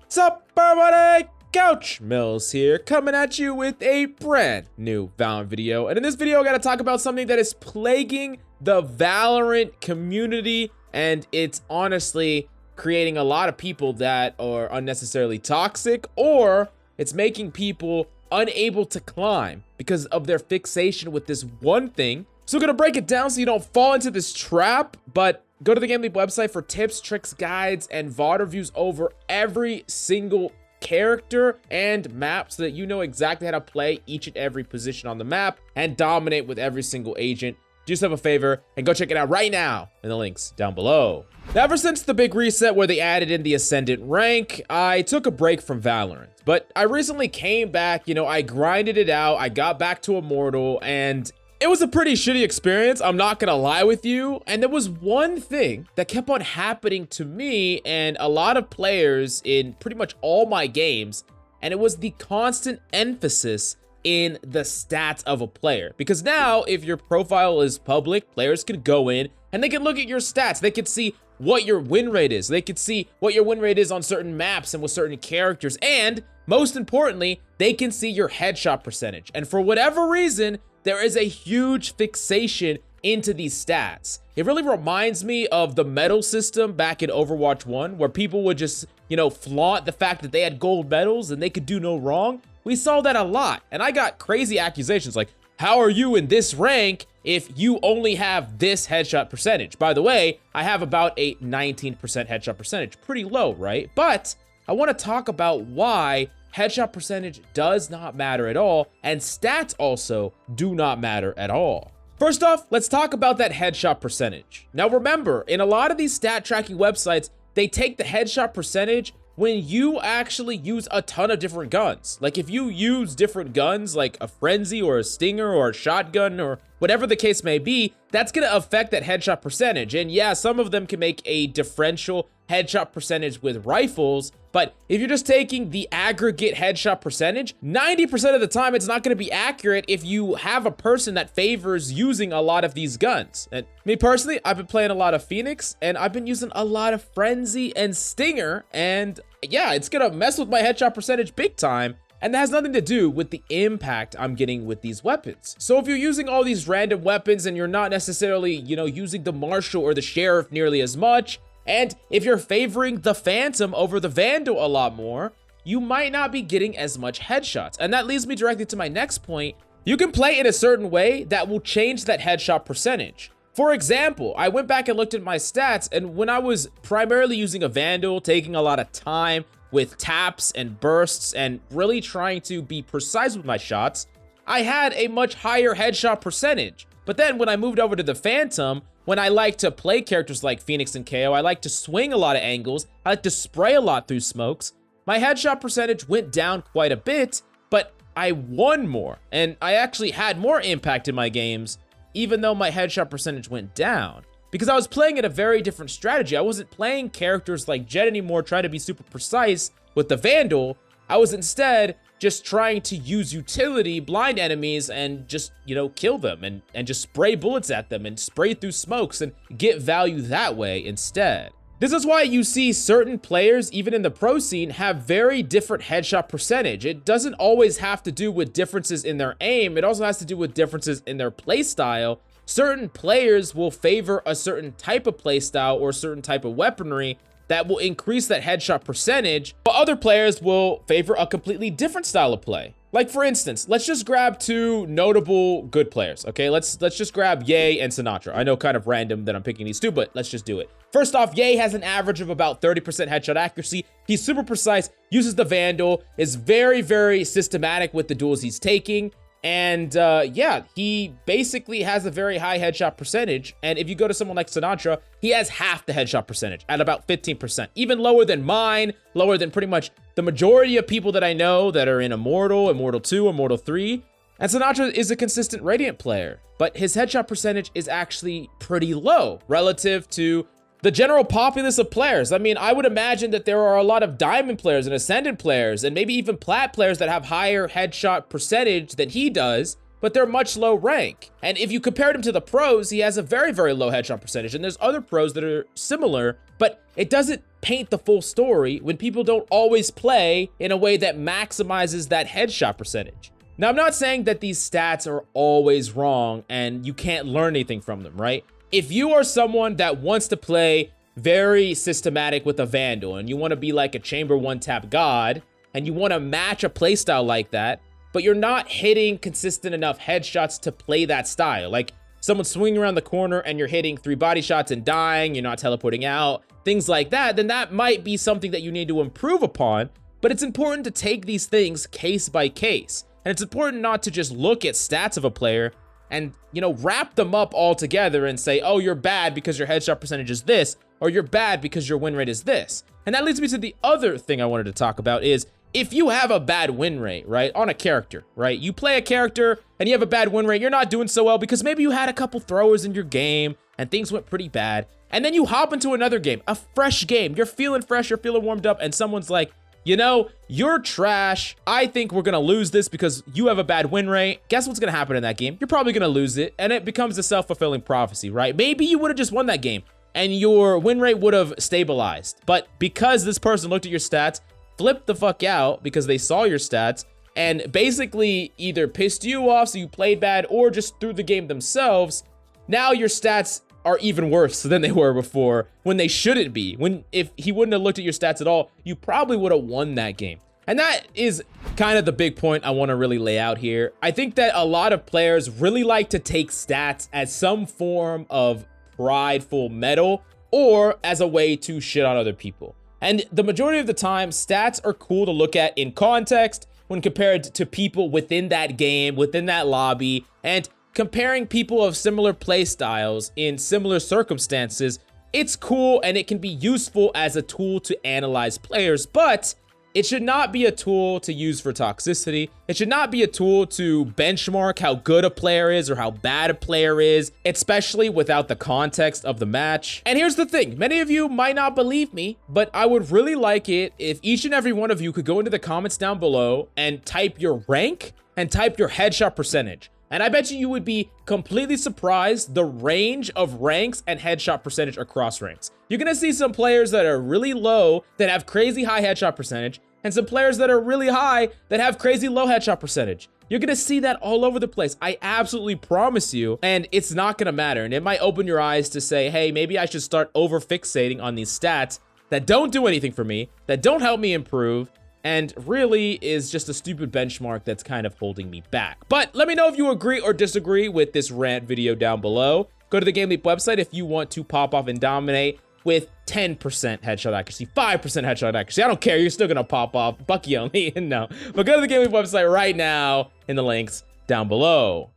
What's up, everybody? Couch Mills here, coming at you with a brand new Valorant video. And in this video, I gotta talk about something that is plaguing the Valorant community, and it's honestly creating a lot of people that are unnecessarily toxic, or it's making people unable to climb because of their fixation with this one thing. So I'm gonna break it down so you don't fall into this trap, but go to the GameLeap website for tips, tricks, guides, and VOD reviews over every single character and map so that you know exactly how to play each and every position on the map and dominate with every single agent. Do yourself a favor and go check it out right now in the links down below. Now, ever since the big reset where they added in the Ascendant rank, I took a break from Valorant. But I recently came back, I grinded it out, I got back to Immortal, and it was a pretty shitty experience, I'm not gonna lie with you. And there was one thing that kept on happening to me and a lot of players in pretty much all my games, and it was the constant emphasis in the stats of a player. Because now, if your profile is public, players can go in and they can look at your stats. They can see what your win rate is. They can see what your win rate is on certain maps and with certain characters. And most importantly, they can see your headshot percentage. And for whatever reason, there is a huge fixation into these stats. It really reminds me of the medal system back in Overwatch 1, where people would just, flaunt the fact that they had gold medals and they could do no wrong. We saw that a lot, and I got crazy accusations like, how are you in this rank if you only have this headshot percentage? By the way, I have about a 19% headshot percentage. Pretty low, right? But I want to talk about why headshot percentage does not matter at all, and stats also do not matter at all. First off, let's talk about that headshot percentage. Now remember, in a lot of these stat tracking websites, they take the headshot percentage when you actually use a ton of different guns. Like if you use different guns like a frenzy or a stinger or a shotgun or whatever the case may be, that's gonna affect that headshot percentage. And yeah, some of them can make a differential headshot percentage with rifles, but if you're just taking the aggregate headshot percentage, 90% of the time it's not going to be accurate if you have a person that favors using a lot of these guns. And me personally, I've been playing a lot of Phoenix and I've been using a lot of Frenzy and Stinger, and yeah, it's going to mess with my headshot percentage big time. And that has nothing to do with the impact I'm getting with these weapons. So if you're using all these random weapons and you're not necessarily, using the Marshal or the Sheriff nearly as much, and if you're favoring the Phantom over the Vandal a lot more, you might not be getting as much headshots. And that leads me directly to my next point. You can play in a certain way that will change that headshot percentage. For example, I went back and looked at my stats, and when I was primarily using a Vandal, taking a lot of time with taps and bursts and really trying to be precise with my shots, I had a much higher headshot percentage. But then when I moved over to the Phantom, when I like to play characters like Phoenix and KO, I like to swing a lot of angles, I like to spray a lot through smokes, my headshot percentage went down quite a bit, but I won more, and I actually had more impact in my games, even though my headshot percentage went down. Because I was playing at a very different strategy. I wasn't playing characters like Jet anymore, trying to be super precise with the Vandal. I was instead just trying to use utility, blind enemies, and just, kill them and just spray bullets at them and spray through smokes and get value that way instead. This is why you see certain players, even in the pro scene, have very different headshot percentage. It doesn't always have to do with differences in their aim. It also has to do with differences in their play style. Certain players will favor a certain type of play style or certain type of weaponry that will increase that headshot percentage, but other players will favor a completely different style of play. Like for instance, let's just grab two notable good players, okay? Let's just grab Ye and Sinatra. I know kind of random that I'm picking these two, but let's just do it. First off, Ye has an average of about 30% headshot accuracy. He's super precise, uses the Vandal, is very, very systematic with the duels he's taking. And yeah, he basically has a very high headshot percentage. And if you go to someone like Sinatra, he has half the headshot percentage at about 15%, even lower than mine, lower than pretty much the majority of people that I know that are in Immortal, Immortal 2, Immortal 3. And Sinatra is a consistent Radiant player, but his headshot percentage is actually pretty low relative to the general populace of players. I mean, I would imagine that there are a lot of Diamond players and Ascendant players and maybe even Plat players that have higher headshot percentage than he does. but they're much low rank. And if you compared him to the pros, he has a very, very low headshot percentage. And there's other pros that are similar, but it doesn't paint the full story when people don't always play in a way that maximizes that headshot percentage. Now, I'm not saying that these stats are always wrong and you can't learn anything from them, right? If you are someone that wants to play very systematic with a Vandal and you want to be like a chamber one-tap god and you want to match a playstyle like that, but you're not hitting consistent enough headshots to play that style. Like someone's swinging around the corner and you're hitting 3 body shots and dying, you're not teleporting out, things like that, then that might be something that you need to improve upon. But it's important to take these things case by case. And it's important not to just look at stats of a player and, you know, wrap them up all together and say, oh, you're bad because your headshot percentage is this, or you're bad because your win rate is this. And that leads me to the other thing I wanted to talk about is if you have a bad win rate, right, on a character, right, you play a character and you have a bad win rate, you're not doing so well because maybe you had a couple throwers in your game and things went pretty bad. And then you hop into another game, a fresh game, you're feeling fresh, you're feeling warmed up, and someone's like, you know, you're trash. I think we're gonna lose this because you have a bad win rate. Guess what's gonna happen in that game? You're probably gonna lose it, and it becomes a self-fulfilling prophecy, right? Maybe you would have just won that game and your win rate would have stabilized. But because this person looked at your stats, flipped the fuck out because they saw your stats, and basically either pissed you off so you played bad or just threw the game themselves, now your stats are even worse than they were before when they shouldn't be. When if he wouldn't have looked at your stats at all, you probably would have won that game. And that is kind of the big point I want to really lay out here. I think that a lot of players really like to take stats as some form of prideful medal or as a way to shit on other people. And the majority of the time, stats are cool to look at in context when compared to people within that game, within that lobby, and comparing people of similar play styles in similar circumstances. It's cool and it can be useful as a tool to analyze players, but it should not be a tool to use for toxicity. It should not be a tool to benchmark how good a player is or how bad a player is, especially without the context of the match. And here's the thing, many of you might not believe me, but I would really like it if each and every one of you could go into the comments down below and type your rank and type your headshot percentage. And I bet you would be completely surprised the range of ranks and headshot percentage across ranks. You're gonna see some players that are really low that have crazy high headshot percentage, and some players that are really high that have crazy low headshot percentage. You're gonna see that all over the place. I absolutely promise you, and it's not gonna matter. And it might open your eyes to say, hey, maybe I should start over fixating on these stats that don't do anything for me, that don't help me improve, and really is just a stupid benchmark that's kind of holding me back. But let me know if you agree or disagree with this rant video down below. Go to the GameLeap website if you want to pop off and dominate with 10% headshot accuracy, 5% headshot accuracy. I don't care, you're still gonna pop off. Bucky only, no. But go to the GameLeap website right now in the links down below.